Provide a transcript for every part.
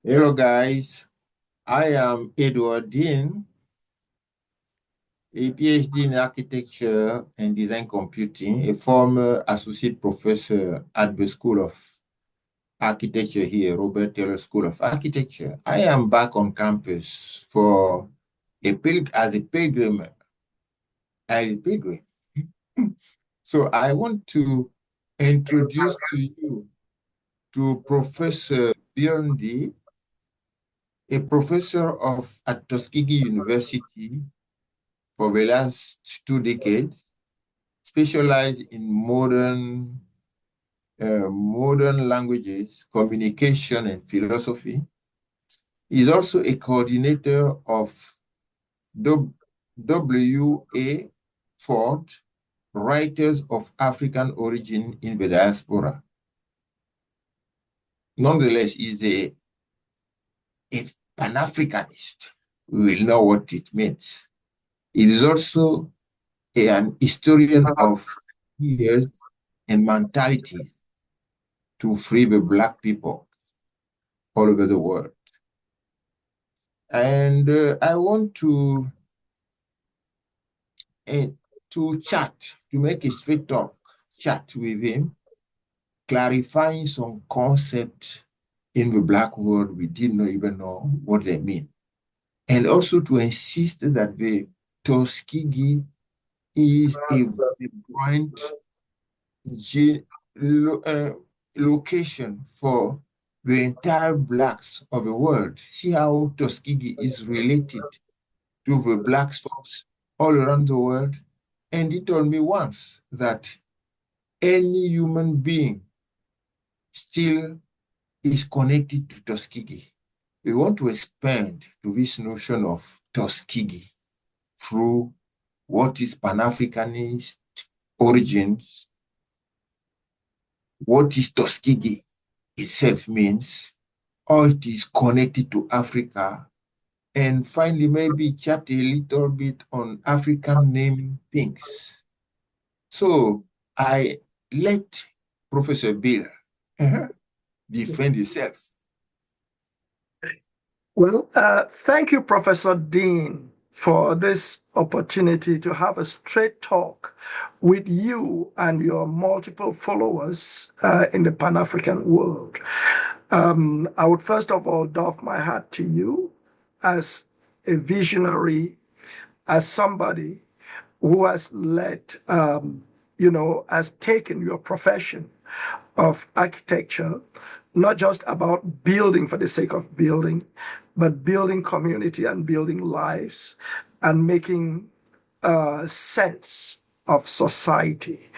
Hello, guys. I am Edward Dean, a PhD in architecture and design computing, a former associate professor at the School of Architecture here, Robert Taylor School of Architecture. I am back on campus for as a pilgrim. So I want to introduce to you to Professor Biondi, a professor at Tuskegee University for the last 2 decades, specialized in modern languages, communication, and philosophy. He's also a coordinator of WA Ford, Writers of African Origin in the Diaspora. Nonetheless, he's a Pan-Africanist. We will know what it means. It is also an historian of ideas and mentalities to free the Black people all over the world. And I want uh, to make a straight talk chat with him, clarifying some concepts in the Black world we did not even know what they mean. And also to insist that the Tuskegee is a vibrant location for the entire Blacks of the world. See how Tuskegee is related to the Blacks folks all around the world. And he told me once that any human being still is connected to Tuskegee. We want to expand to this notion of Tuskegee through what is Pan-Africanist origins, what is Tuskegee itself means, how it is connected to Africa, and finally maybe chat a little bit on African naming things. So I let Professor Bill defend himself. Well, thank you, Professor Dean, for this opportunity to have a straight talk with you and your multiple followers in the Pan-African world. I would first of all doff my hat to you as a visionary, as somebody who has has taken your profession of architecture, not just about building for the sake of building, but building community and building lives and making sense of society.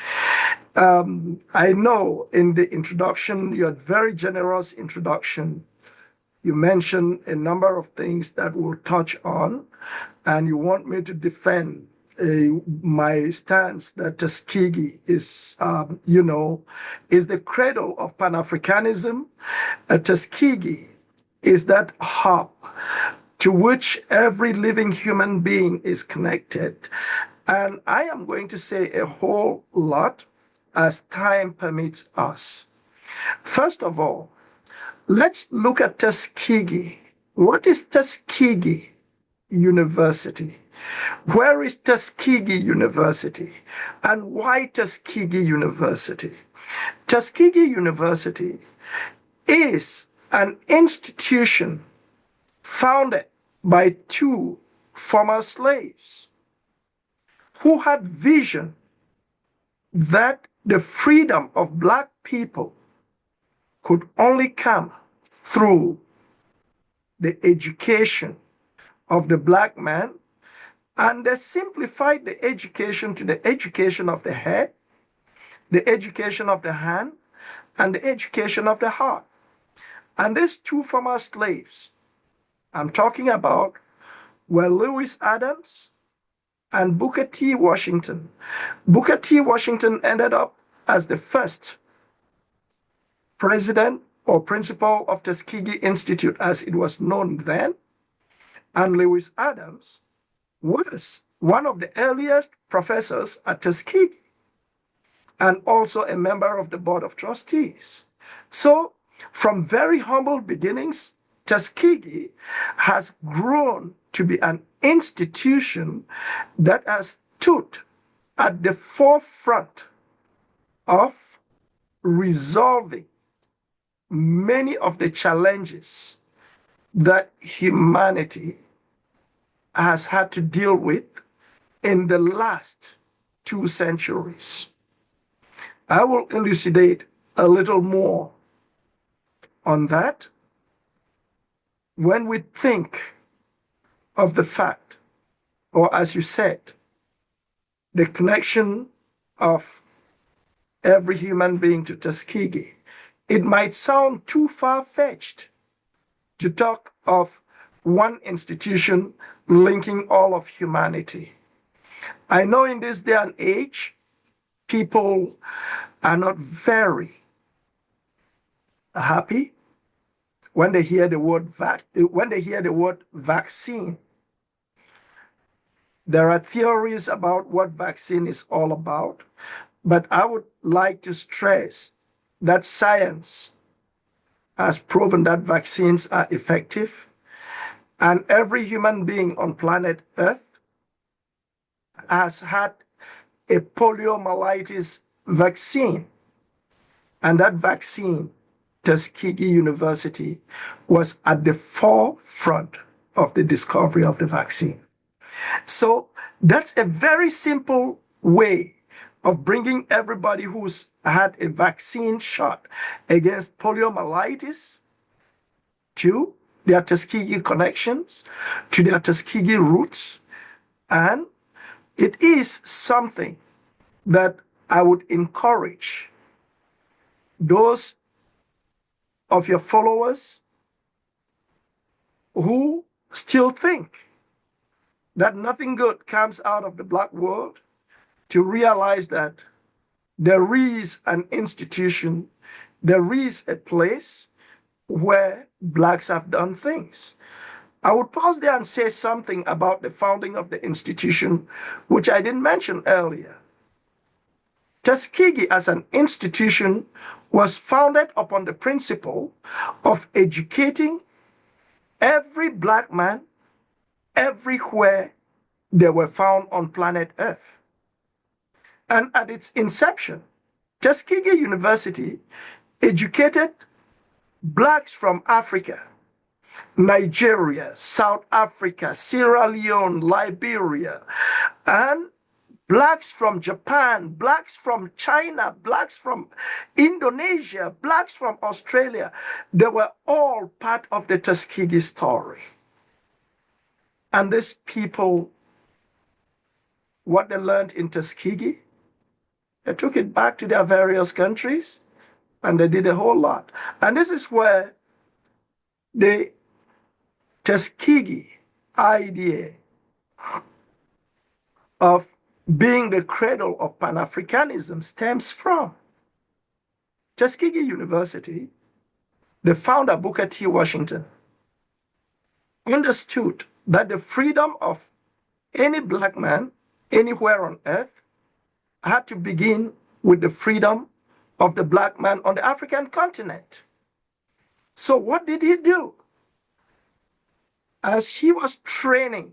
I know in the introduction, your very generous introduction, you mentioned a number of things that we'll touch on, and you want me to defend my stance that Tuskegee is, is the cradle of Pan Africanism. Tuskegee is that hub to which every living human being is connected. And I am going to say a whole lot as time permits us. First of all, let's look at Tuskegee. What is Tuskegee University? Where is Tuskegee University? And why Tuskegee University? Tuskegee University is an institution founded by two former slaves who had vision that the freedom of Black people could only come through the education of the Black man, and they simplified the education to the education of the head, the education of the hand, and the education of the heart. And these two former slaves I'm talking about were Lewis Adams and Booker T. Washington. Booker T. Washington ended up as the first president or principal of Tuskegee Institute, as it was known then. And Lewis Adams was one of the earliest professors at Tuskegee and also a member of the Board of Trustees. So, from very humble beginnings, Tuskegee has grown to be an institution that has stood at the forefront of resolving many of the challenges that humanity has had to deal with in the last 2 centuries. I will elucidate a little more on that when we think of the fact, or as you said, the connection of every human being to Tuskegee. It might sound too far-fetched to talk of one institution linking all of humanity. I know in this day and age, people are not very happy when they hear the word vaccine. There are theories about what vaccine is all about, but I would like to stress that science has proven that vaccines are effective, and every human being on planet Earth has had a poliomyelitis vaccine. And that vaccine, Tuskegee University, was at the forefront of the discovery of the vaccine. So that's a very simple way of bringing everybody who's had a vaccine shot against poliomyelitis to their Tuskegee connections, to their Tuskegee roots. And it is something that I would encourage those of your followers who still think that nothing good comes out of the Black world to realize that there is an institution, there is a place where Blacks have done things. I would pause there and say something about the founding of the institution, which I didn't mention earlier. Tuskegee as an institution was founded upon the principle of educating every Black man everywhere they were found on planet Earth. And at its inception, Tuskegee University educated Blacks from Africa, Nigeria, South Africa, Sierra Leone, Liberia, and Blacks from Japan, Blacks from China, Blacks from Indonesia, Blacks from Australia. They were all part of the Tuskegee story. And these people, what they learned in Tuskegee, they took it back to their various countries, and they did a whole lot. And this is where the Tuskegee idea of being the cradle of Pan Africanism stems from. Tuskegee University, the founder, Booker T. Washington, understood that the freedom of any Black man anywhere on earth had to begin with the freedom of the Black man on the African continent. So what did he do? As he was training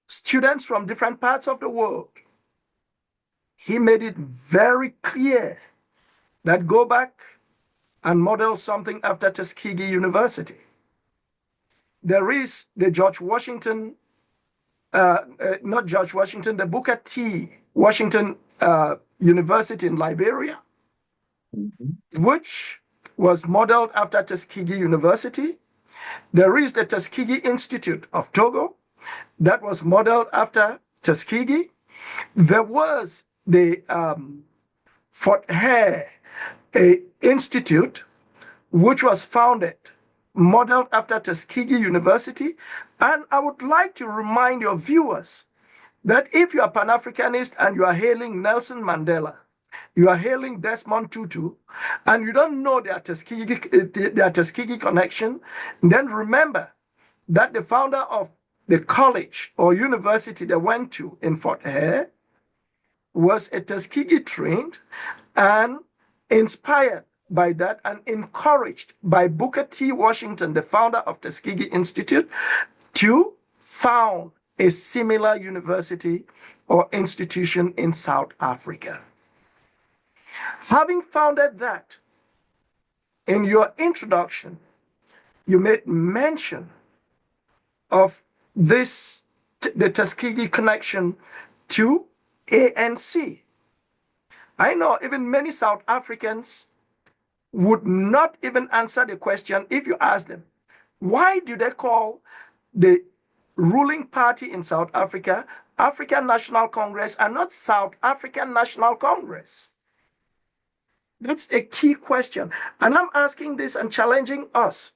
students from different parts of the world, he made it very clear that go back and model something after Tuskegee University. There is the the Booker T. Washington University in Liberia, which was modeled after Tuskegee University. There is the Tuskegee Institute of Togo that was modeled after Tuskegee. There was the Fort Hare Institute, which was founded, modeled after Tuskegee University. And I would like to remind your viewers that if you are Pan-Africanist and you are hailing Nelson Mandela, you are hailing Desmond Tutu, and you don't know their Tuskegee connection, then remember that the founder of the college or university they went to in Fort Hare was a Tuskegee trained and inspired by that and encouraged by Booker T. Washington, the founder of Tuskegee Institute, to found a similar university or institution in South Africa. Having founded that, in your introduction, you made mention of this, the Tuskegee connection to ANC. I know even many South Africans would not even answer the question if you ask them, why do they call the ruling party in South Africa African National Congress and not South African National Congress? That's a key question. And I'm asking this and challenging us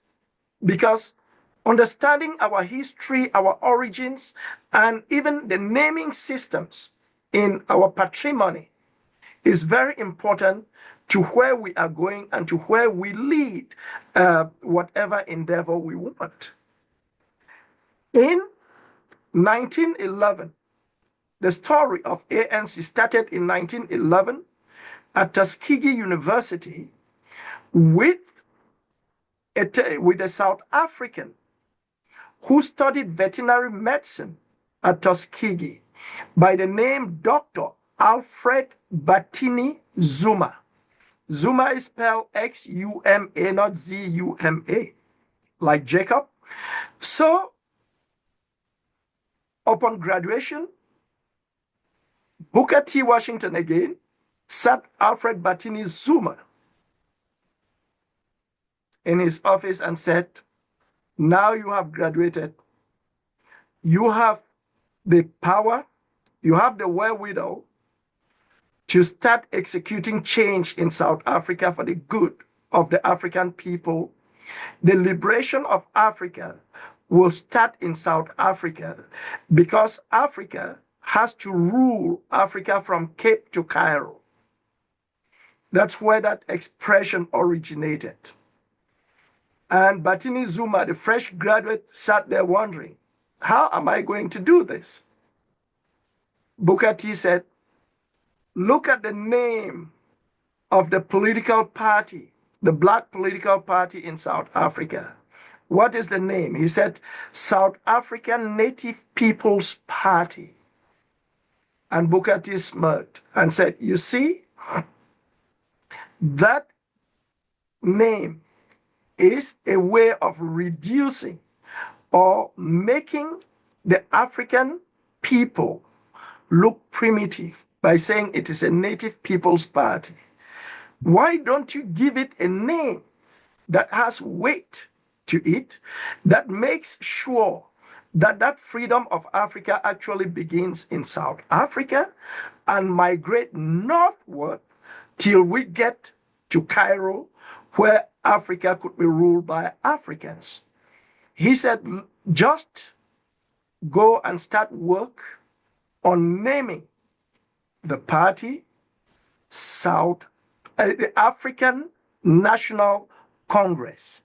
because understanding our history, our origins, and even the naming systems in our patrimony is very important to where we are going and to where we lead whatever endeavor we want. In 1911, the story of ANC started in 1911 at Tuskegee University with a South African who studied veterinary medicine at Tuskegee by the name Dr. Alfred Batini Zuma. Zuma is spelled X-U-M-A, not Z-U-M-A, like Jacob. So, upon graduation, Booker T. Washington again sat Alfred Batini Zuma in his office and said, now you have graduated. You have the power, you have the wherewithal to start executing change in South Africa for the good of the African people. The liberation of Africa will start in South Africa because Africa has to rule Africa from Cape to Cairo. That's where that expression originated. And Batini Zuma, the fresh graduate, sat there wondering, how am I going to do this? Booker T said, look at the name of the political party, the black political party in South Africa. What is the name? He said, South African Native People's Party. And Booker T smirked and said, you see, that name is a way of reducing or making the African people look primitive by saying it is a Native People's Party. Why don't you give it a name that has weight to it, that makes sure that that freedom of Africa actually begins in South Africa and migrate northward till we get to Cairo, where Africa could be ruled by Africans. He said, just go and start work on naming the party the African National Congress.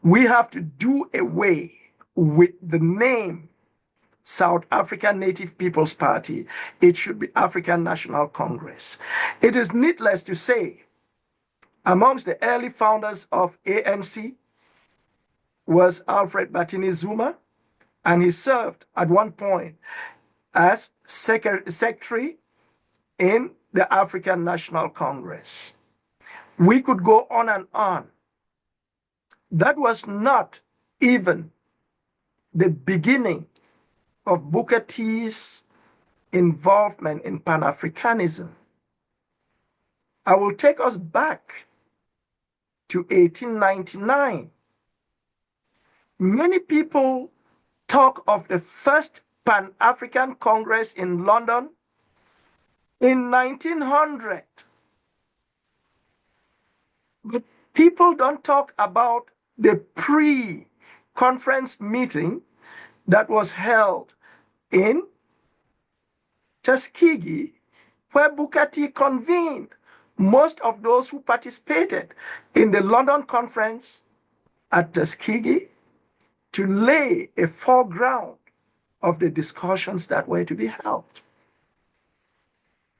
We have to do away with the name South African Native People's Party. It should be African National Congress. It is needless to say, amongst the early founders of ANC was Alfred Batini Zuma, and he served at one point as secretary in the African National Congress. We could go on and on. That was not even the beginning of Booker T's involvement in Pan Africanism. I will take us back to 1899. Many people talk of the first Pan African Congress in London in 1900. But people don't talk about the pre-conference meeting that was held in Tuskegee, where Booker T convened most of those who participated in the London conference at Tuskegee to lay a foreground of the discussions that were to be held.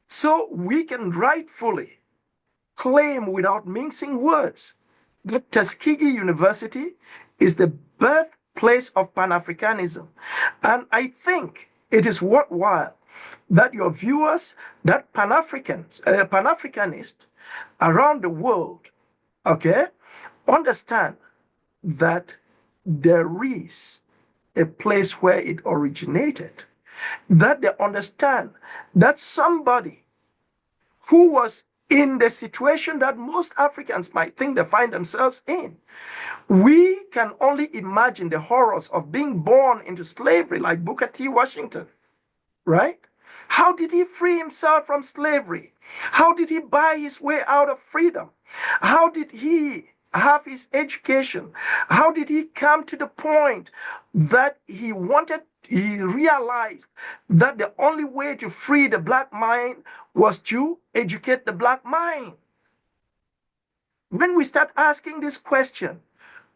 So we can rightfully claim without mincing words that Tuskegee University is the birthplace of Pan Africanism. And I think it is worthwhile that your viewers, that Pan Africanists around the world, okay, understand that there is a place where it originated, that they understand that somebody who was in the situation that most Africans might think they find themselves in. We can only imagine the horrors of being born into slavery like Booker T. Washington, right? How did he free himself from slavery? How did he buy his way out of freedom? How did he have his education? How did he come to the point that he realized that the only way to free the black mind was to educate the black mind? When we start asking this question,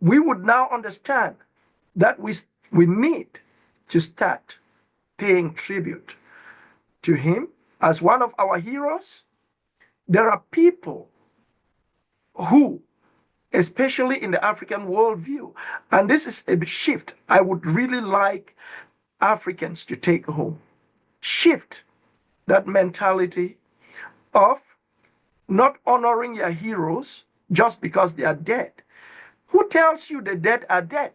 we would now understand that we need to start paying tribute to him as one of our heroes. There are people who, especially in the African worldview, and this is a shift I would really like Africans to take home. Shift that mentality of not honoring your heroes just because they are dead. Who tells you the dead are dead?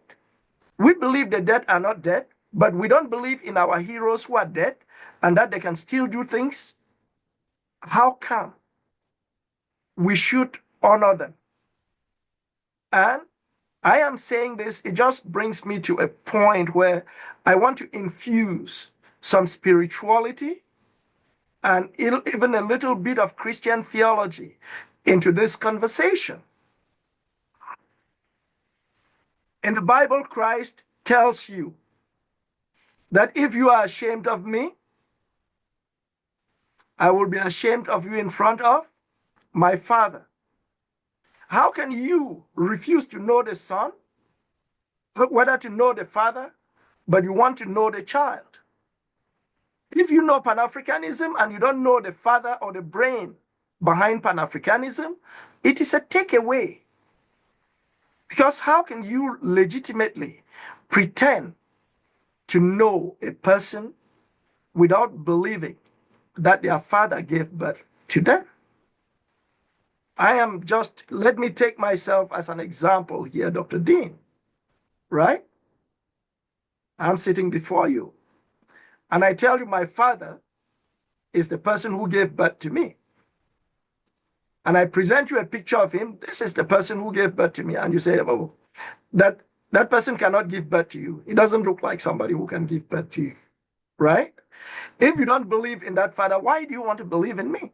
We believe the dead are not dead, but we don't believe in our heroes who are dead and that they can still do things. How come? We should honor them. And I am saying this, it just brings me to a point where I want to infuse some spirituality and even a little bit of Christian theology into this conversation. In the Bible, Christ tells you that if you are ashamed of me, I will be ashamed of you in front of my Father. How can you refuse to know the Son, whether to know the Father, but you want to know the child? If you know Pan-Africanism and you don't know the father or the brain behind Pan-Africanism, it is a takeaway. Because how can you legitimately pretend to know a person without believing that their father gave birth to them? Let me take myself as an example here, Dr. Dean, right? I'm sitting before you, and I tell you my father is the person who gave birth to me. And I present you a picture of him. This is the person who gave birth to me. And you say, oh, that person cannot give birth to you. He doesn't look like somebody who can give birth to you, right? If you don't believe in that father, why do you want to believe in me?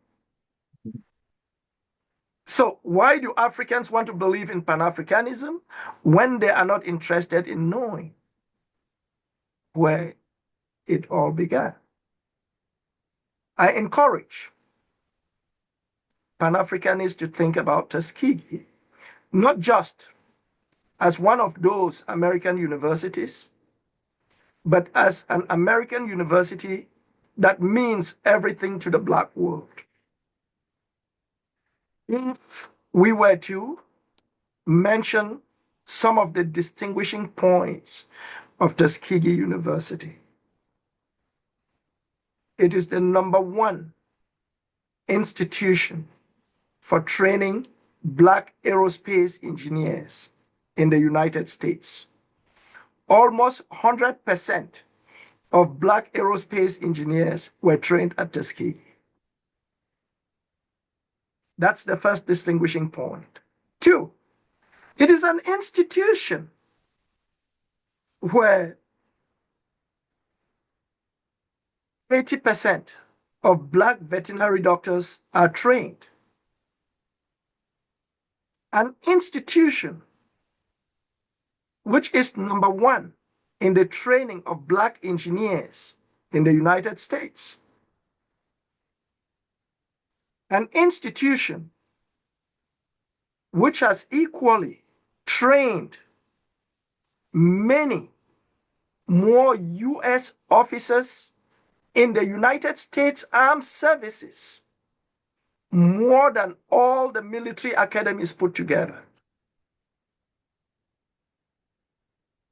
So why do Africans want to believe in Pan-Africanism when they are not interested in knowing where it all began? I encourage Pan-Africanists to think about Tuskegee, not just as one of those American universities, but as an American university that means everything to the Black world. If we were to mention some of the distinguishing points of Tuskegee University, it is the #1 institution for training Black aerospace engineers in the United States. Almost 100% of Black aerospace engineers were trained at Tuskegee. That's the first distinguishing point. 2, it is an institution where 80% of Black veterinary doctors are trained. An institution which is #1 in the training of Black engineers in the United States. An institution which has equally trained many more U.S. officers in the United States Armed Services more than all the military academies put together.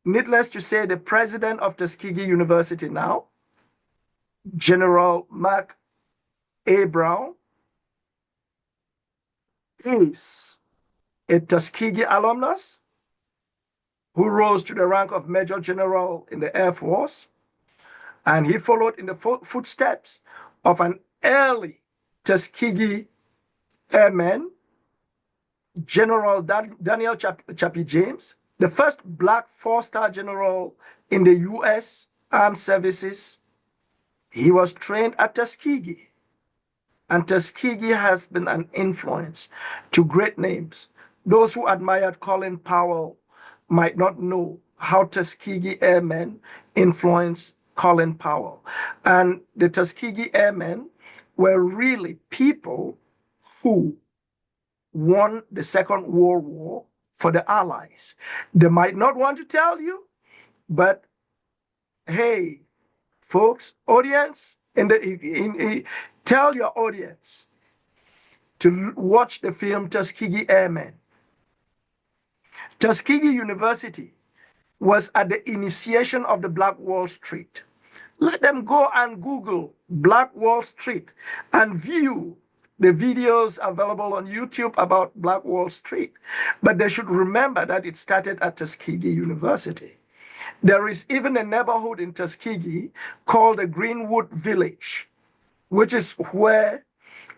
Needless to say, the president of Tuskegee University now, General Mark A. Brown, is a Tuskegee alumnus who rose to the rank of Major General in the Air Force, and he followed in the footsteps of an early Tuskegee airman, General Daniel Chappie James, the first black four-star general in the U.S. Armed Services. He was trained at Tuskegee, and Tuskegee has been an influence to great names. Those who admired Colin Powell might not know how Tuskegee Airmen influenced Colin Powell. And the Tuskegee Airmen were really people who won the Second World War for the Allies. They might not want to tell you, but hey, folks, audience, tell your audience to watch the film Tuskegee Airmen. Tuskegee University was at the initiation of the Black Wall Street. Let them go and Google Black Wall Street and view the videos available on YouTube about Black Wall Street. But they should remember that it started at Tuskegee University. There is even a neighborhood in Tuskegee called the Greenwood Village, which is where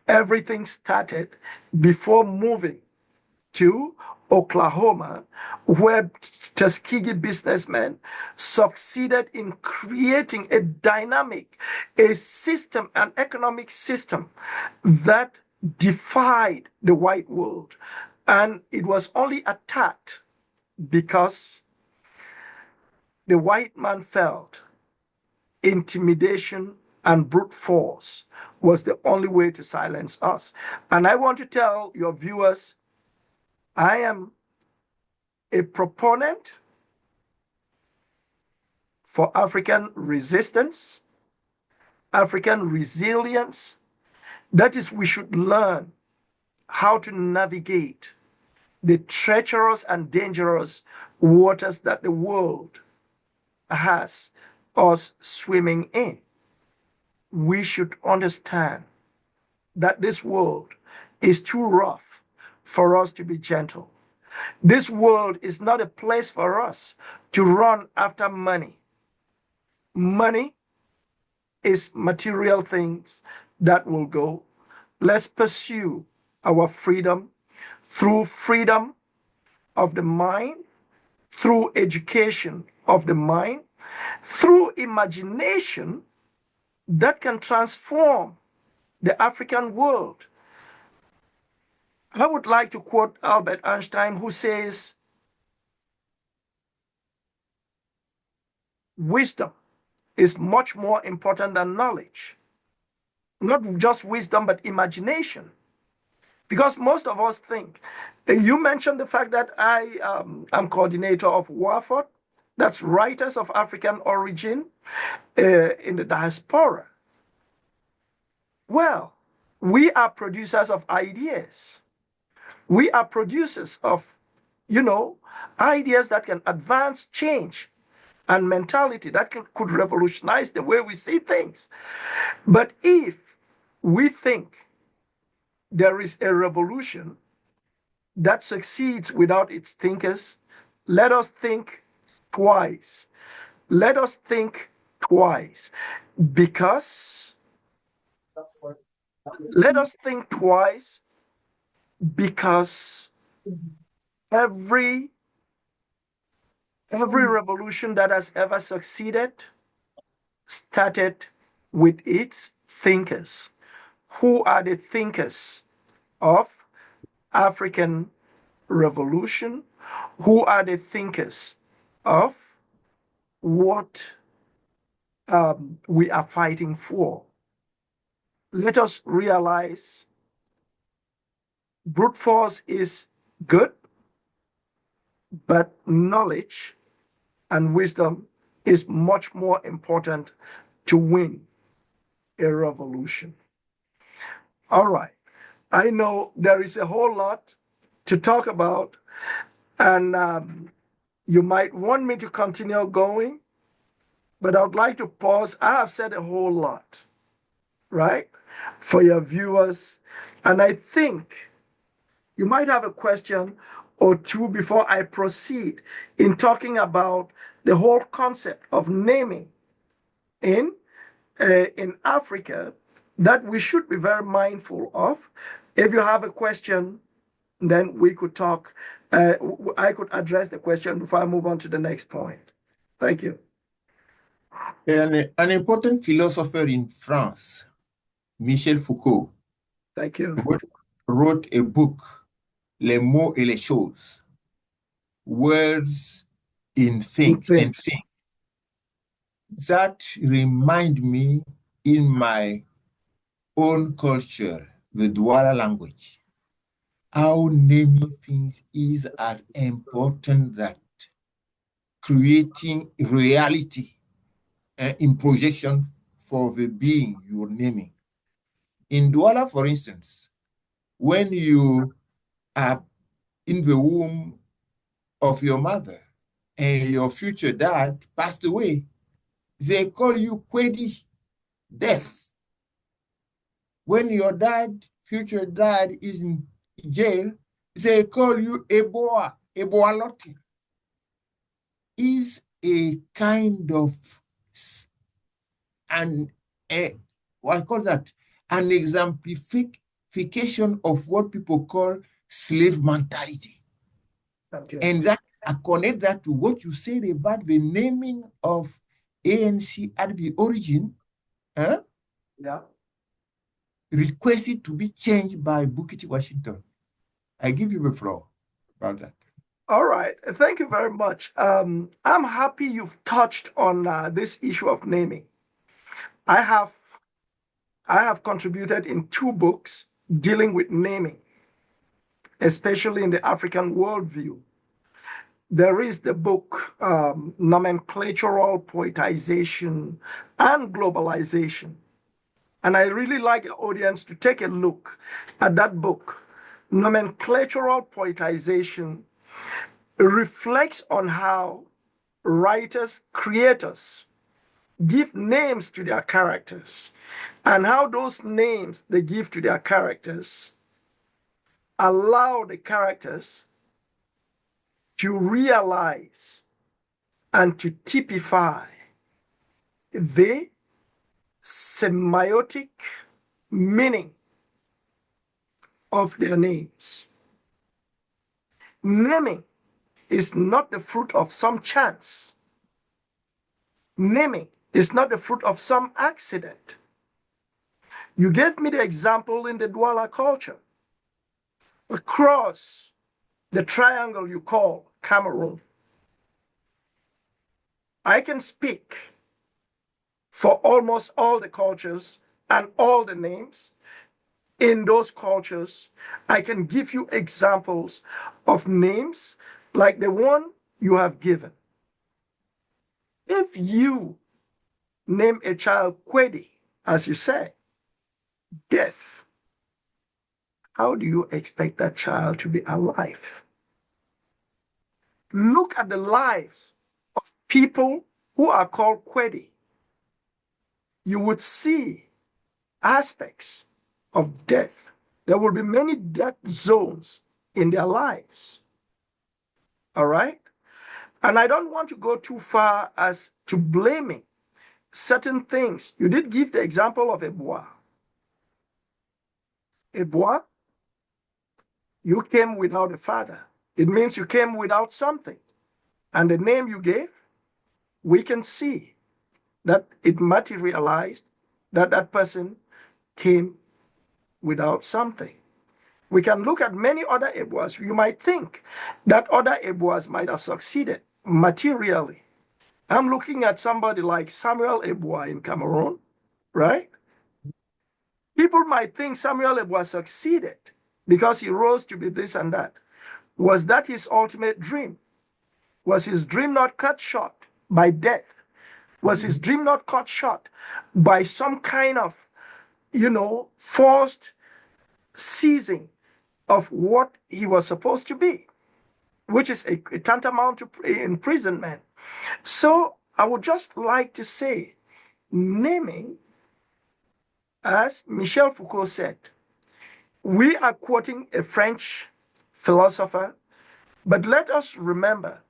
everything started before moving to Oklahoma, where Tuskegee businessmen succeeded in creating a dynamic, a system, an economic system that defied the white world. And it was only attacked because the white man felt intimidation and brute force was the only way to silence us. And I want to tell your viewers, I am a proponent for African resistance, African resilience. That is, we should learn how to navigate the treacherous and dangerous waters that the world has us swimming in. We should understand that this world is too rough for us to be gentle. This world is not a place for us to run after money. Money is material things that will go. Let's pursue our freedom through freedom of the mind, through education of the mind, through imagination that can transform the African world. I would like to quote Albert Einstein, who says, wisdom is much more important than knowledge. Not just wisdom, but imagination. Because most of us think, you mentioned the fact that I am coordinator of WAFOD, that's Writers of African Origin in the Diaspora. Well, we are producers of ideas. We are producers of, ideas that can advance change and mentality that could revolutionize the way we see things. But if we think there is a revolution that succeeds without its thinkers, let us think twice. Let us think twice. Because, let us think twice because every revolution that has ever succeeded started with its thinkers. Who are the thinkers of African revolution? Who are the thinkers of what we are fighting for? Let us realize brute force is good, but knowledge and wisdom is much more important to win a revolution. All right. I know there is a whole lot to talk about, and you might want me to continue going, but I would like to pause. I have said a whole lot, right, for your viewers, and I think you might have a question or two before I proceed in talking about the whole concept of naming in Africa that we should be very mindful of. If you have a question, then we could talk. I could address the question before I move on to the next point. Thank you. An important philosopher in France, Michel Foucault, Thank you. wrote a book, Les mots et les choses, words in things, and Thanks. things, that remind me in my own culture, the Douala language, how naming things is as important that creating reality in projection for the being you're naming. In Douala, for instance, when you are in the womb of your mother and your future dad passed away, they call you Kwedi, death. When your future dad is in jail, they call you Eboa, Eboaloti. Is a kind of what I call that, an exemplification of what people call slave mentality. Okay. And that I connect that to what you said about the naming of ANC at the origin, Yeah. requested to be changed by Booker T. Washington. I give you the floor about that. All right. Thank you very much. I'm happy you've touched on this issue of naming. I have contributed in 2 books dealing with naming, especially in the African worldview. There is the book Nomenclatural Poetization and Globalization. And I really like the audience to take a look at that book. Nomenclatural Poetization reflects on how writers, creators give names to their characters and how those names they give to their characters allow the characters to realize and to typify the semiotic meaning of their names. Naming is not the fruit of some chance. Naming is not the fruit of some accident. You gave me the example in the Douala culture. Across the triangle you call Cameroon, I can speak for almost all the cultures and all the names in those cultures. I can give you examples of names like the one you have given. If you name a child Kwedi, as you said, death, how do you expect that child to be alive? Look at the lives of people who are called Kwedi. You would see aspects of death. There will be many death zones in their lives. All right? And I don't want to go too far as to blaming certain things. You did give the example of Eboa. Eboa, you came without a father. It means you came without something. And the name you gave, we can see that it materialized, that that person came without something. We can look at many other Eboas. You might think that other Eboas might have succeeded materially. I'm looking at somebody like Samuel Eboa in Cameroon, right? People might think Samuel Eboa succeeded because he rose to be this and that. Was that his ultimate dream? Was his dream not cut short by death? Was his dream not cut short by some kind of, forced ceasing of what he was supposed to be, which is a tantamount to imprisonment. So I would just like to say, naming, as Michel Foucault said, we are quoting a French philosopher, but let us remember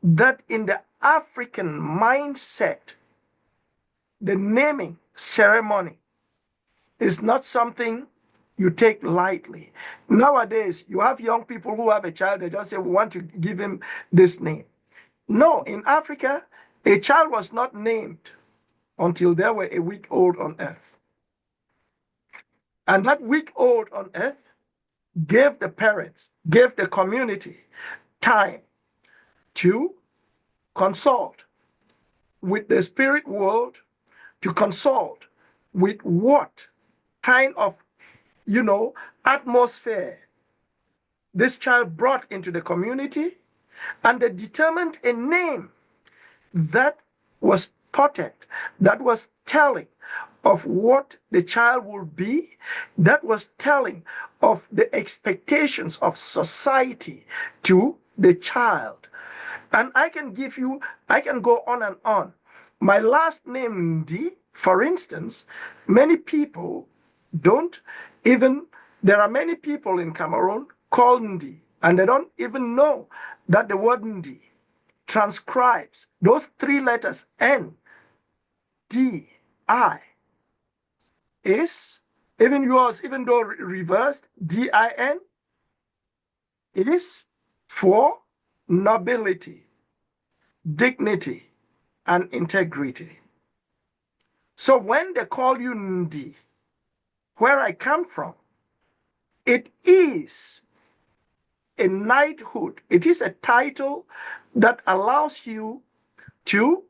that in the African mindset, the naming ceremony is not something you take lightly. Nowadays, you have young people who have a child, they just say, we want to give him this name. No, in Africa, a child was not named until they were a week old on earth. And that week old on earth gave the parents, gave the community time to consult with the spirit world, to consult with what kind of, atmosphere this child brought into the community, and they determined a name that was potent, that was telling of what the child would be, that was telling of the expectations of society to the child. And I can go on and on. My last name, Ndi, for instance, many people don't even, there are many people in Cameroon called Ndi, and they don't even know that the word Ndi transcribes those three letters N, D, I, is, even yours, even though reversed, DIN, is for nobility, dignity, and integrity. So when they call you Ndi, where I come from, it is a knighthood. It is a title that allows you to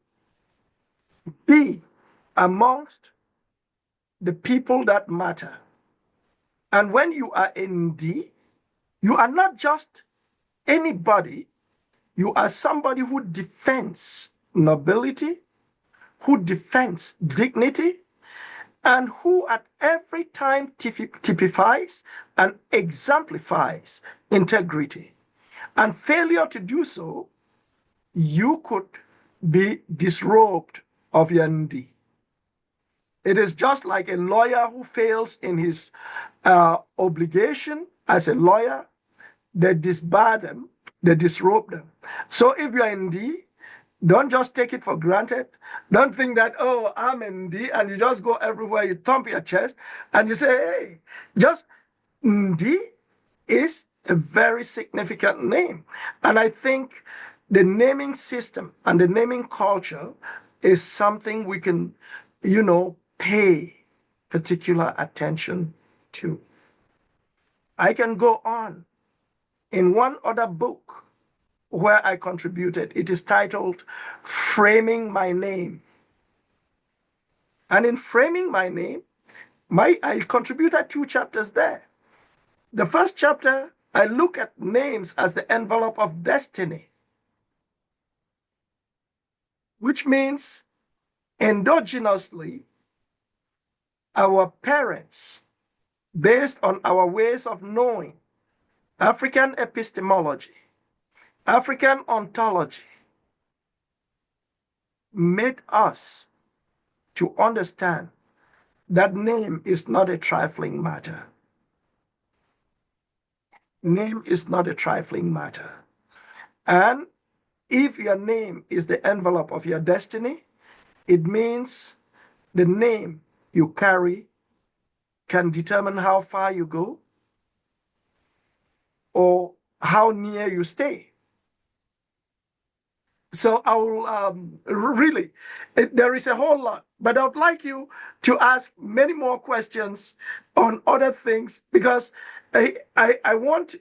be amongst the people that matter. And when you are Ndi, you are not just anybody, you are somebody who defends nobility, who defends dignity, and who at every time typifies and exemplifies integrity. And failure to do so, you could be disrobed of your Ndi. It is just like a lawyer who fails in his obligation as a lawyer. They disbar them, they disrobe them. So if you're Ndi, don't just take it for granted. Don't think that, oh, I'm Ndi, and you just go everywhere, you thump your chest, and you say, hey, just Ndi is a very significant name. And I think the naming system and the naming culture is something we can, pay particular attention to. I can go on. In one other book where I contributed, it is titled Framing My Name. And in Framing My Name, I contributed 2 chapters there. The first chapter, I look at names as the envelope of destiny, which means endogenously, our parents, based on our ways of knowing, African epistemology, African ontology, made us to understand that name is not a trifling matter. Name is not a trifling matter. And if your name is the envelope of your destiny, it means the name you carry can determine how far you go or how near you stay. So I will really, there is a whole lot, but I would like you to ask many more questions on other things, because I want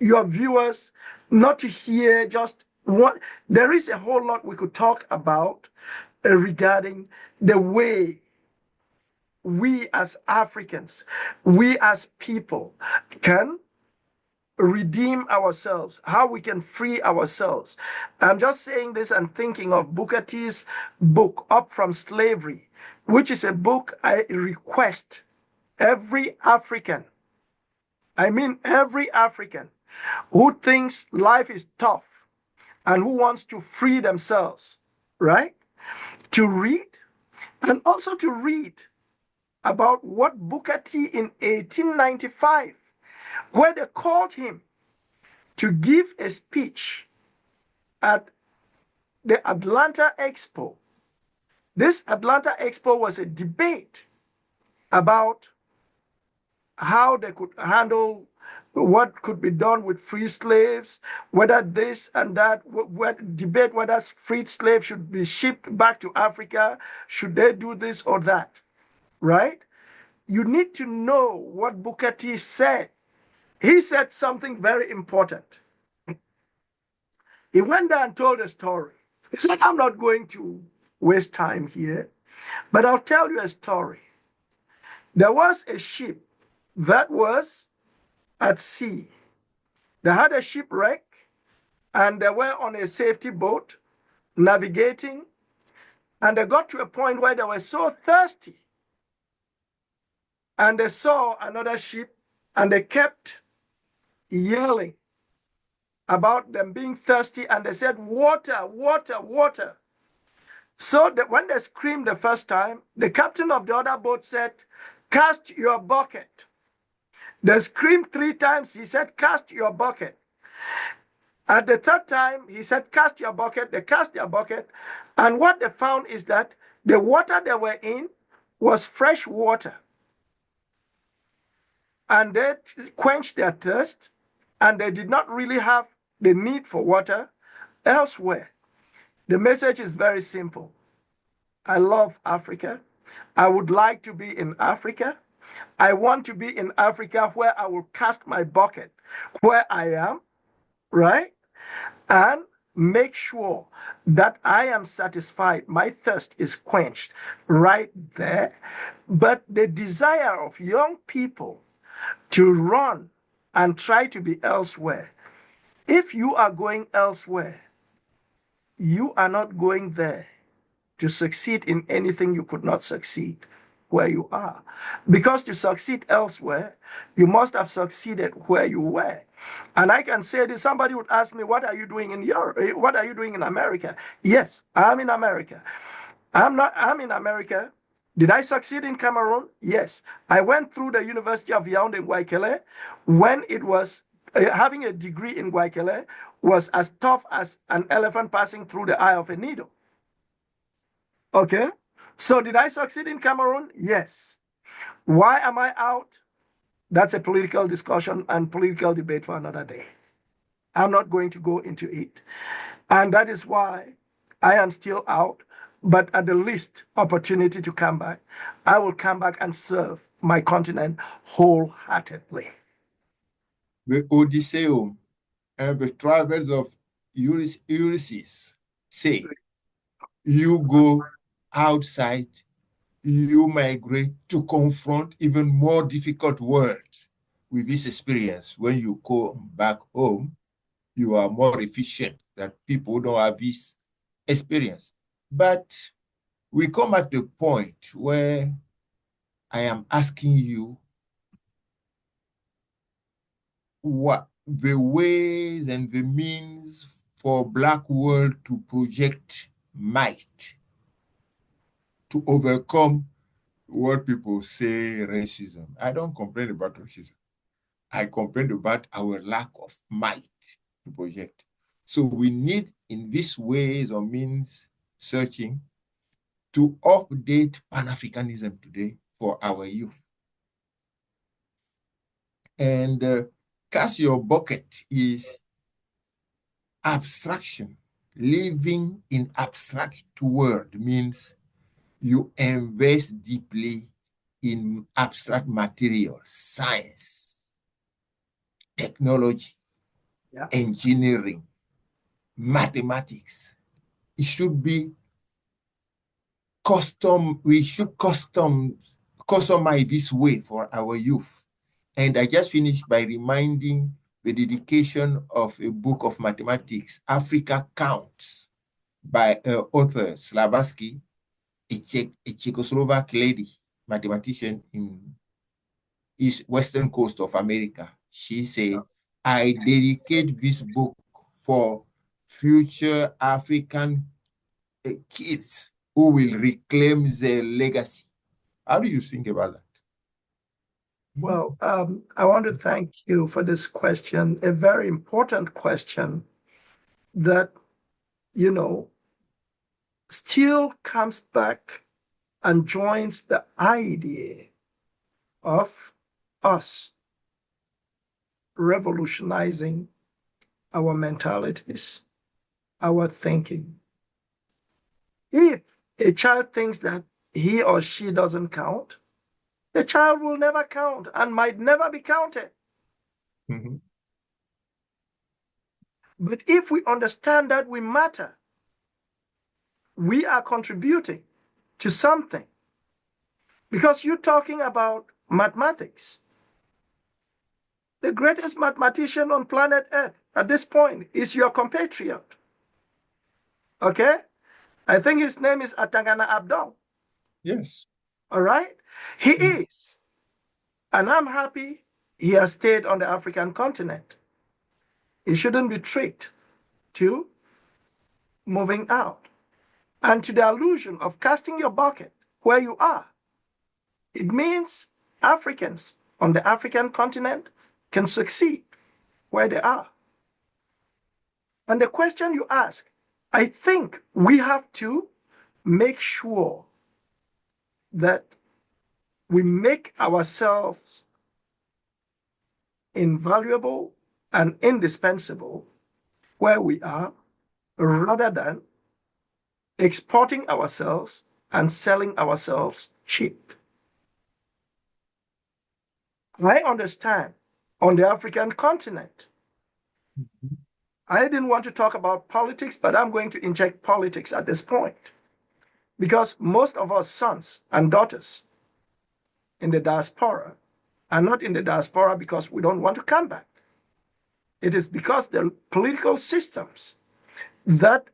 your viewers not to hear just what, there is a whole lot we could talk about regarding the way we as Africans, we as people can redeem ourselves, how we can free ourselves. I'm just saying this and thinking of Booker T's book, Up from Slavery, which is a book I request every African I mean every African who thinks life is tough and who wants to free themselves, right? To read, and also to read about what Booker T in 1895, where they called him to give a speech at the Atlanta Expo. This Atlanta Expo was a debate about how they could handle what could be done with free slaves, whether this and that, debate whether freed slaves should be shipped back to Africa, should they do this or that, right? You need to know what Booker T said. He said something very important. He went there and told a story. He said, I'm not going to waste time here, but I'll tell you a story. There was a ship that was at sea. They had a shipwreck and they were on a safety boat navigating, and they got to a point where they were so thirsty and they saw another ship and they kept yelling about them being thirsty, and they said, water, water, water. So that when they screamed the first time, the captain of the other boat said, cast your bucket. They screamed 3 times. He said, cast your bucket. At the third time, he said, cast your bucket. They cast their bucket. And what they found is that the water they were in was fresh water. And they quenched their thirst, and they did not really have the need for water elsewhere. The message is very simple. I love Africa. I would like to be in Africa. I want to be in Africa where I will cast my bucket where I am, right? And make sure that I am satisfied. My thirst is quenched right there. But the desire of young people to run and try to be elsewhere, if you are going elsewhere, you are not going there to succeed in anything you could not succeed where you are. Because to succeed elsewhere, you must have succeeded where you were. And I can say this, somebody would ask me, what are you doing in Europe? What are you doing in America? Yes, I'm in America. I'm in America. Did I succeed in Cameroon? Yes. I went through the University of Yaoundé in Guayaquil when it was having a degree in Guayaquil was as tough as an elephant passing through the eye of a needle. Okay? So did I succeed in Cameroon? Yes. Why am I out? That's a political discussion and political debate for another day. I'm not going to go into it. And that is why I am still out. But at the least opportunity to come back, I will come back and serve my continent wholeheartedly. The Odysseum and the travels of Ulysses say, you go outside, you migrate to confront even more difficult worlds. With this experience, when you come back home, you are more efficient than people who don't have this experience. But we come at the point where I am asking you what the ways and the means for Black world to project might, to overcome what people say racism. I don't complain about racism. I complain about our lack of might to project. So we need, in these ways or means searching, to update Pan Africanism today for our youth. And cast your bucket is abstraction. Living in abstract world means you invest deeply in abstract material, science, technology, engineering, mathematics. It should be custom. We should customize this way for our youth. And I just finished by reminding the dedication of a book of mathematics, Africa Counts, by author Slavatsky, a Czechoslovak lady, mathematician in East Western coast of America. She said, I dedicate this book for future African kids who will reclaim their legacy. How do you think about that? Well, I want to thank you for this question, a very important question that, you know, still comes back and joins the idea of us revolutionizing our mentalities, our thinking. If a child thinks that he or she doesn't count, the child will never count and might never be counted. Mm-hmm. But if we understand that we matter, we are contributing to something. Because you're talking about mathematics. The greatest mathematician on planet Earth at this point is your compatriot. Okay? I think his name is Atangana Abdong. Yes. All right? He Mm-hmm. is. And I'm happy he has stayed on the African continent. He shouldn't be tricked to moving out. And to the illusion of casting your bucket where you are, it means Africans on the African continent can succeed where they are. And the question you ask, I think we have to make sure that we make ourselves invaluable and indispensable where we are rather than exporting ourselves and selling ourselves cheap. I understand on the African continent, Mm-hmm. I didn't want to talk about politics, but I'm going to inject politics at this point because most of our sons and daughters in the diaspora are not in the diaspora because we don't want to come back. It is because the political systems that,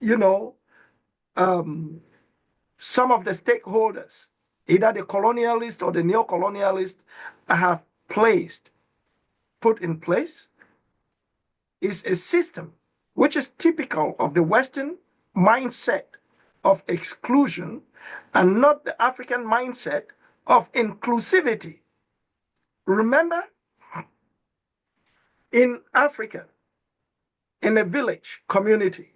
you know, some of the stakeholders, either the colonialist or the neo-colonialist, have put in place, is a system which is typical of the Western mindset of exclusion and not the African mindset of inclusivity. Remember, in Africa, in a village community,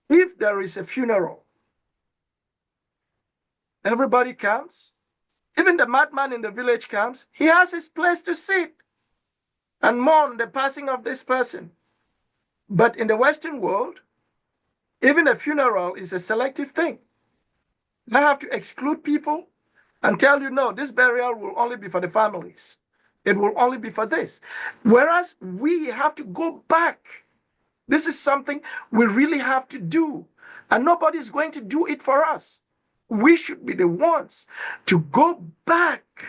if there is a funeral, everybody comes. Even the madman in the village comes. He has his place to sit and mourn the passing of this person. But in the Western world, even a funeral is a selective thing. I have to exclude people and tell you, no, this burial will only be for the families. It will only be for this. Whereas we have to go back. This is something we really have to do. And nobody's going to do it for us. We should be the ones to go back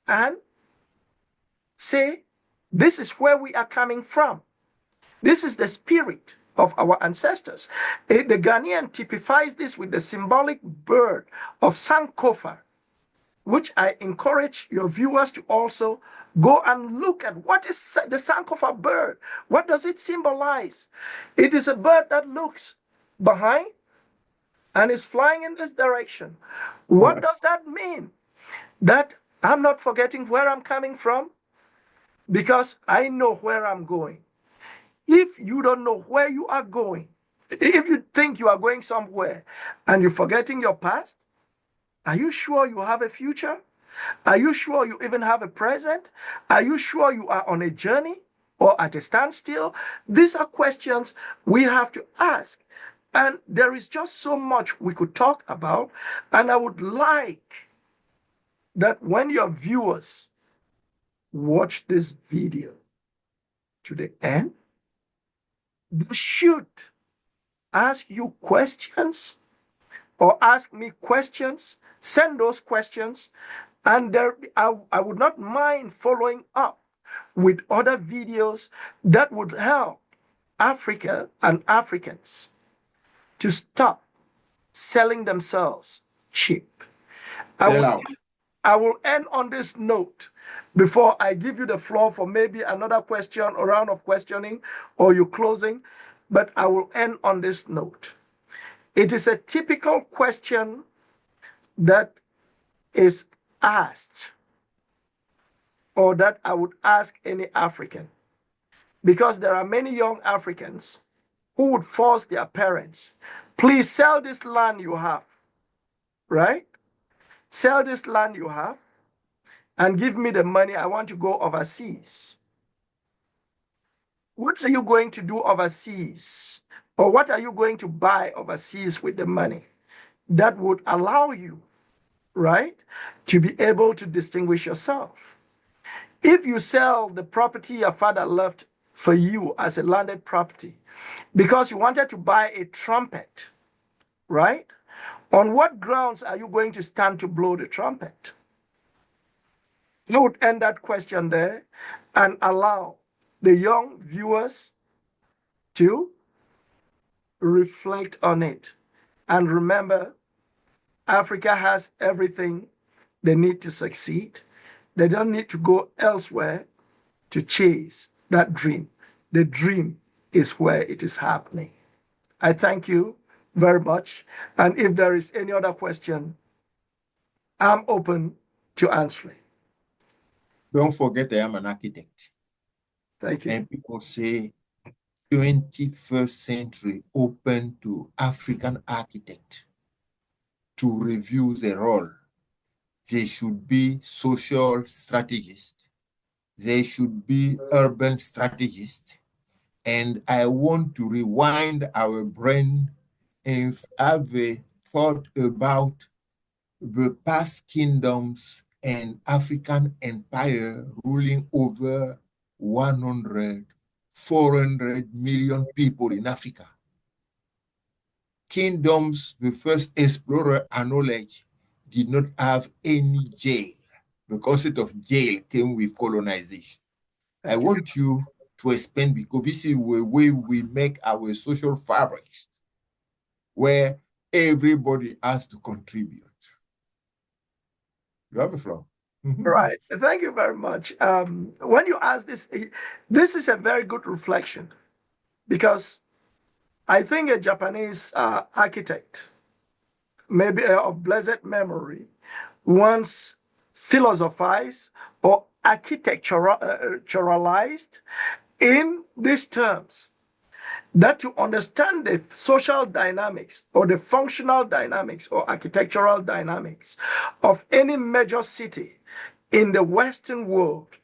and say, this is where we are coming from. This is the spirit of our ancestors. The Ghanaian typifies this with the symbolic bird of Sankofa, which I encourage your viewers to also go and look at. What is the Sankofa bird? What does it symbolize? It is a bird that looks behind and is flying in this direction. What does that mean? That I'm not forgetting where I'm coming from because I know where I'm going. If you don't know where you are going, if you think you are going somewhere and you're forgetting your past, are you sure you have a future? Are you sure you even have a present? Are you sure you are on a journey or at a standstill? These are questions we have to ask. And there is just so much we could talk about. And I would like that when your viewers watch this video to the end, they should ask you questions or ask me questions, send those questions, and I would not mind following up with other videos that would help Africa and Africans to stop selling themselves cheap. I Sell would out. I will end on this note before I give you the floor for maybe another question, a round of questioning, or you closing. But I will end on this note. It is a typical question that is asked, or that I would ask any African, because there are many young Africans who would force their parents, please sell this land you have, right? Sell this land you have and give me the money. I want to go overseas. What are you going to do overseas? Or what are you going to buy overseas with the money that would allow you, right, to be able to distinguish yourself? If you sell the property your father left for you as a landed property because you wanted to buy a trumpet, right? On what grounds are you going to stand to blow the trumpet? I would end that question there and allow the young viewers to reflect on it. And remember, Africa has everything they need to succeed. They don't need to go elsewhere to chase that dream. The dream is where it is happening. I thank you very much. And if there is any other question, I'm open to answering. Don't forget I am an architect. Thank you. And people say 21st century open to African architect to review the role. They should be social strategists. They should be urban strategists. And I want to rewind our brain and have a thought about the past kingdoms and African empire ruling over 100, 400 million people in Africa. Kingdoms the first explorer acknowledged did not have any jail. The concept of jail came with colonization. I want you to expand because this is the way we make our social fabrics, where everybody has to contribute. You have the floor. Right. Thank you very much. When you ask this, this is a very good reflection because I think a Japanese architect, maybe of blessed memory, once philosophized or architecturalized in these terms that to understand the social dynamics or the functional dynamics or architectural dynamics of any major city in the Western world,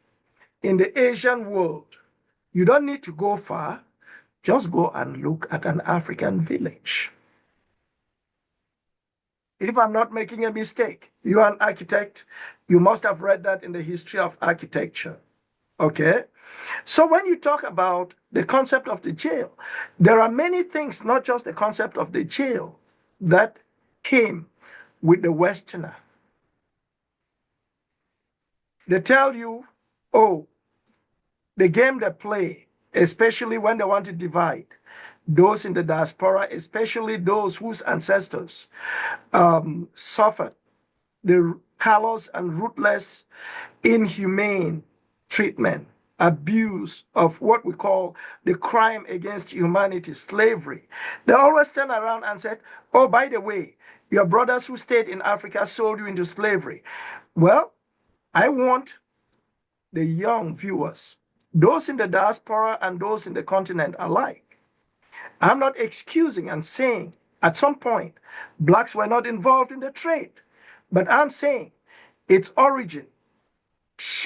in the Asian world, you don't need to go far. Just go and look at an African village. If I'm not making a mistake, you're an architect, you must have read that in the history of architecture. Okay? So when you talk about the concept of the jail, there are many things, not just the concept of the jail, that came with the Westerner. They tell you, oh, the game they play, especially when they want to divide those in the diaspora, especially those whose ancestors suffered the callous and ruthless, inhumane treatment, abuse of what we call the crime against humanity, slavery. They always turn around and said, oh, by the way, your brothers who stayed in Africa sold you into slavery. Well, I want the young viewers, those in the diaspora and those in the continent alike. I'm not excusing and saying at some point blacks were not involved in the trade, but I'm saying its origin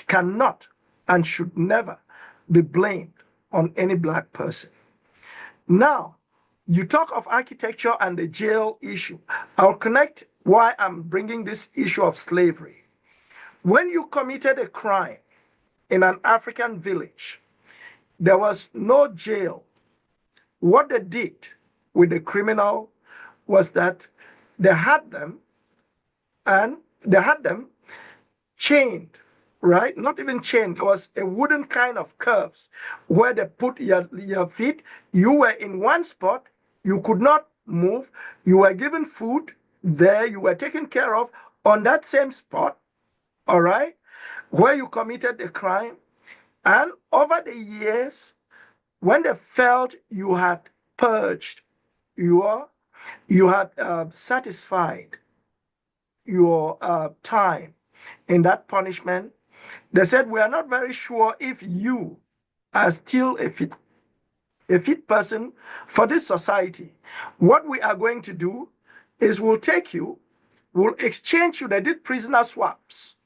cannot and should never be blamed on any black person. Now, you talk of architecture and the jail issue. I'll connect why I'm bringing this issue of slavery. When you committed a crime in an African village, there was no jail. What they did with the criminal was that they had them chained, right? Not even chained. It was a wooden kind of curves where they put your feet. You were in one spot. You could not move. You were given food there. You were taken care of on that same spot. all right, where you committed the crime. And over the years, when they felt you had purged you had satisfied your time in that punishment, they said, we are not very sure if you are still a fit person for this society. What we are going to do is we'll exchange you. They did prisoner swaps,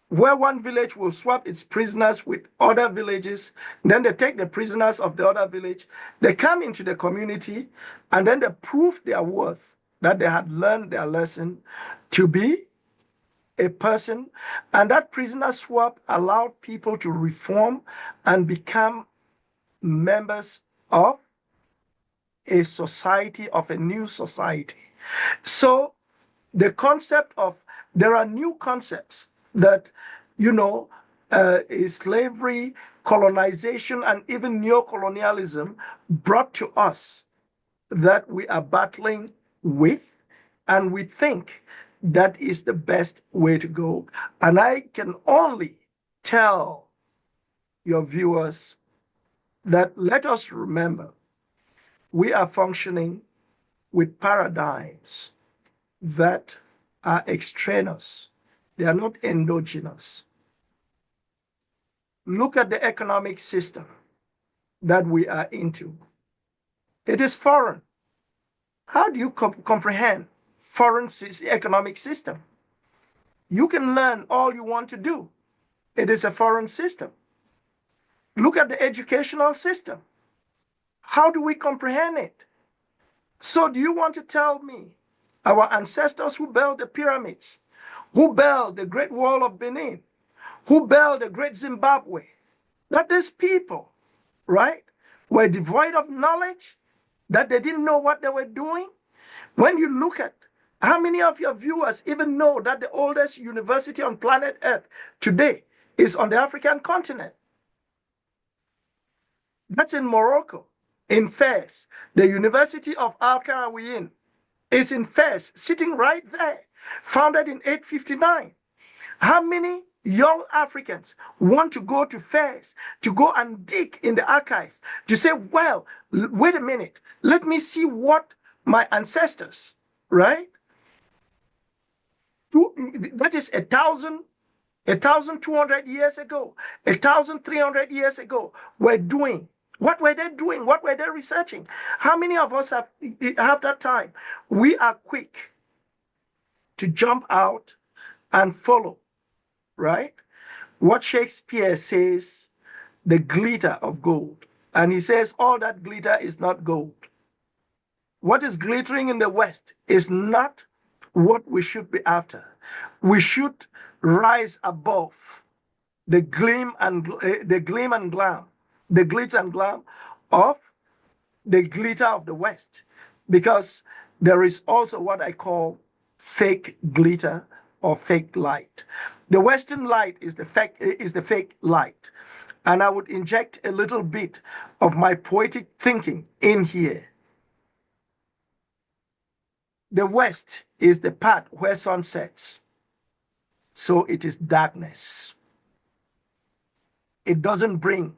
where one village will swap its prisoners with other villages. Then they take the prisoners of the other village. They come into the community, and then they prove their worth, that they had learned their lesson to be a person. And that prisoner swap allowed people to reform and become members of a society, of a new society. So the concept of, there are new concepts that, you know, slavery, colonization, and even neocolonialism brought to us that we are battling with, and we think that is the best way to go. And I can only tell your viewers that let us remember we are functioning with paradigms that are extraneous. They are not endogenous. Look at the economic system that we are into. It is foreign. How do you comprehend foreign economic system? You can learn all you want to do. It is a foreign system. Look at the educational system. How do we comprehend it? So do you want to tell me our ancestors who built the pyramids, who built the Great Wall of Benin, who built the Great Zimbabwe, that these people, right, were devoid of knowledge, that they didn't know what they were doing? When you look at, how many of your viewers even know that the oldest university on planet Earth today is on the African continent? That's in Morocco, in Fez. The University of Al Qarawiyyin is in Fez, sitting right there, founded in 859. How many young Africans want to go to Fez, to go and dig in the archives, to say, well, wait a minute, let me see what my ancestors, right? That is 1,200 years ago, 1,300 years ago, were doing. What were they doing? What were they researching? How many of us have that time? We are quick to jump out and follow, right? What Shakespeare says, the glitter of gold. And he says all that glitter is not gold. What is glittering in the West is not what we should be after. We should rise above the gleam and glam, the glitz and glam of the glitter of the West, because there is also what I call fake glitter or fake light. The Western light is the fake light, and I would inject a little bit of my poetic thinking in here. The West is the part where sun sets, so it is darkness. It doesn't bring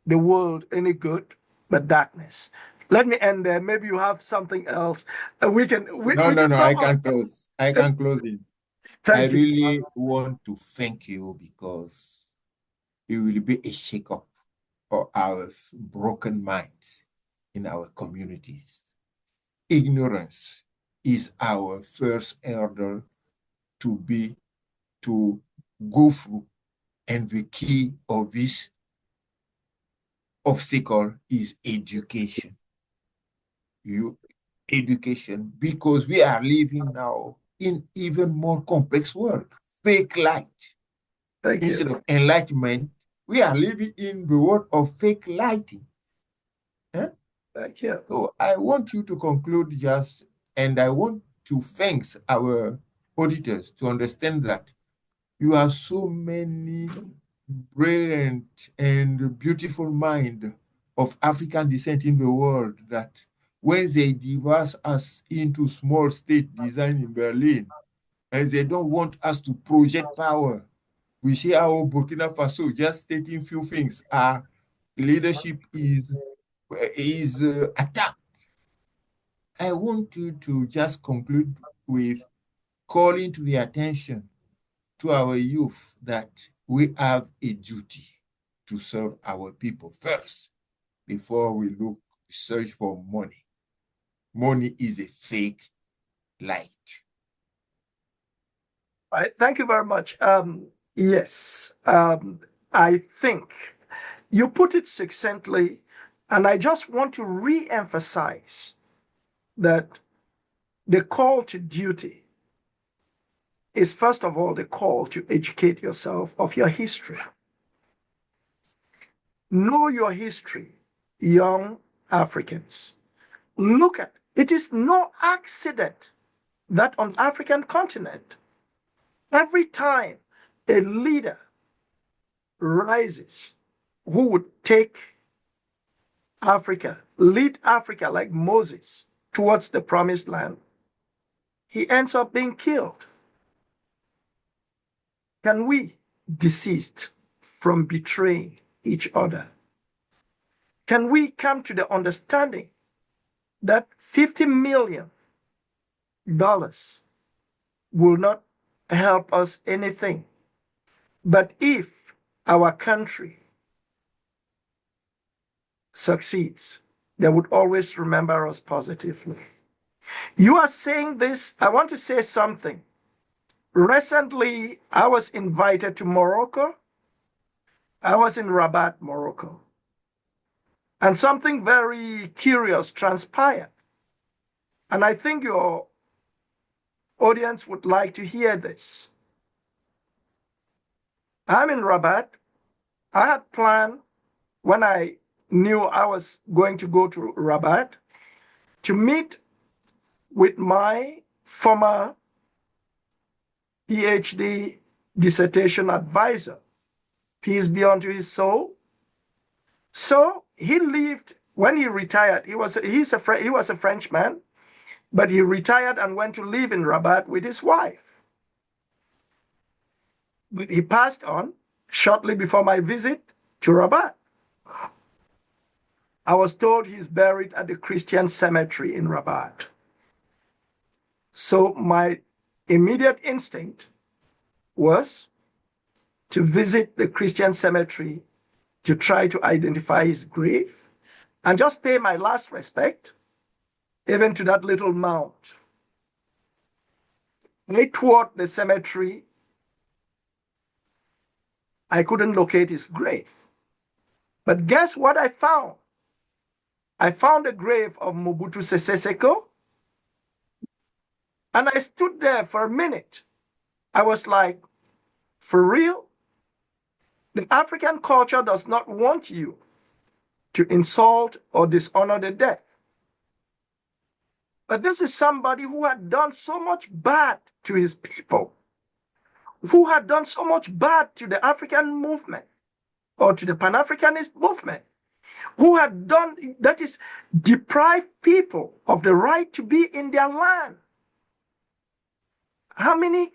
the world any good, but darkness. Let me end there. Maybe you have something else. We can. No. I can close. I can close it. I Thank you. really want to thank you because it will be a shake-up for our broken minds in our communities. Ignorance is our first hurdle to go through, and the key of this obstacle is education. Education, because we are living now in even more complex world. Fake light. Thank Instead you. of enlightenment, we are living in the world of fake lighting. Huh? Thank you. So I want you to conclude just, and I want to thank our auditors to understand that you are so many brilliant and beautiful mind of African descent in the world that when they divorce us into small state design in Berlin, and they don't want us to project power. We see how Burkina Faso, just stating few things, our leadership is attacked. I want you to just conclude with calling to the attention to our youth that we have a duty to serve our people first before we search for money. Money is a fake light. All right, thank you very much. Yes, I think you put it succinctly, and I just want to re-emphasize that the call to duty is, first of all, the call to educate yourself of your history. Know your history, young Africans. Look at it. Is no accident that on the African continent, every time a leader rises who would take Africa, lead Africa like Moses towards the promised land, he ends up being killed. Can we desist from betraying each other? Can we come to the understanding that $50 million will not help us anything? But if our country succeeds, they would always remember us positively. You are saying this, I want to say something. Recently, I was invited to Morocco. I was in Rabat, Morocco. And something very curious transpired. And I think your audience would like to hear this. I'm in Rabat. I had planned, when I knew I was going to go to Rabat, to meet with my former PhD dissertation advisor, peace be unto his soul. So he lived, when he retired, he was a Frenchman, but he retired and went to live in Rabat with his wife. But he passed on shortly before my visit to Rabat. I was told he's buried at the Christian cemetery in Rabat. So my immediate instinct was to visit the Christian cemetery to try to identify his grave and just pay my last respect, even to that little mound. I toured the cemetery. I couldn't locate his grave. But guess what I found? I found the grave of Mobutu Sese Seko, and I stood there for a minute. I was like, for real? The African culture does not want you to insult or dishonor the dead. But this is somebody who had done so much bad to his people, who had done so much bad to the African movement or to the Pan Africanist movement, who had done, that is, deprived people of the right to be in their land. How many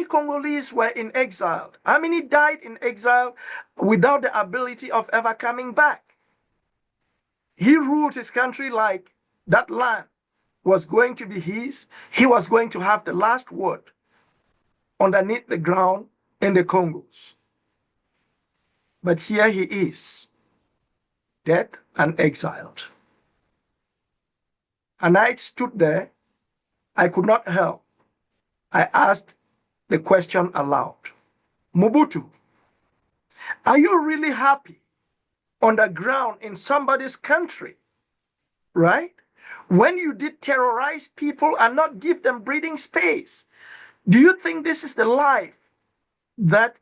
Congolese were in exile? How many died in exile without the ability of ever coming back? He ruled his country like that land was going to be his. He was going to have the last word underneath the ground in the Congos. But here he is, dead and exiled. And I stood there. I could not help. I asked the question aloud. Mobutu, are you really happy underground in somebody's country, right? When you did terrorize people and not give them breathing space, do you think this is the life that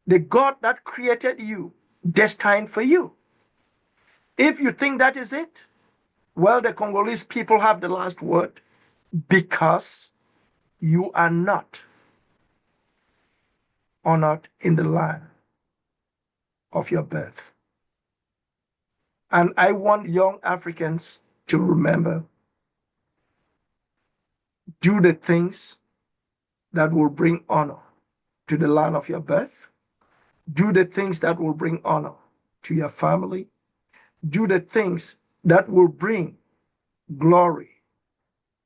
the God that created you destined for you? If you think that is it, well, the Congolese people have the last word, because you are not honored in the land of your birth. And I want young Africans to remember, do the things that will bring honor to the land of your birth. Do the things that will bring honor to your family. Do the things that will bring glory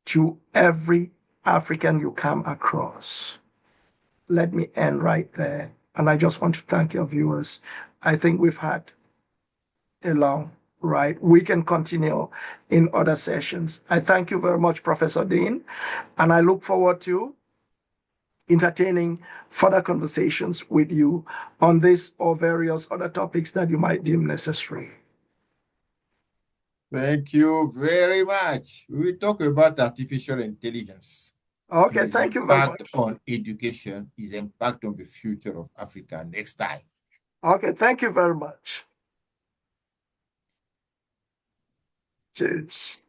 to every African you come across. Let me end right there. And I just want to thank your viewers. I think we've had a long ride. We can continue in other sessions. I thank you very much, Professor Dean, and I look forward to entertaining further conversations with you on this or various other topics that you might deem necessary. Thank you very much. We will talk about artificial intelligence. Okay, Its thank you very much. impact on education, its impact on the future of Africa next time. Okay, thank you very much. Cheers.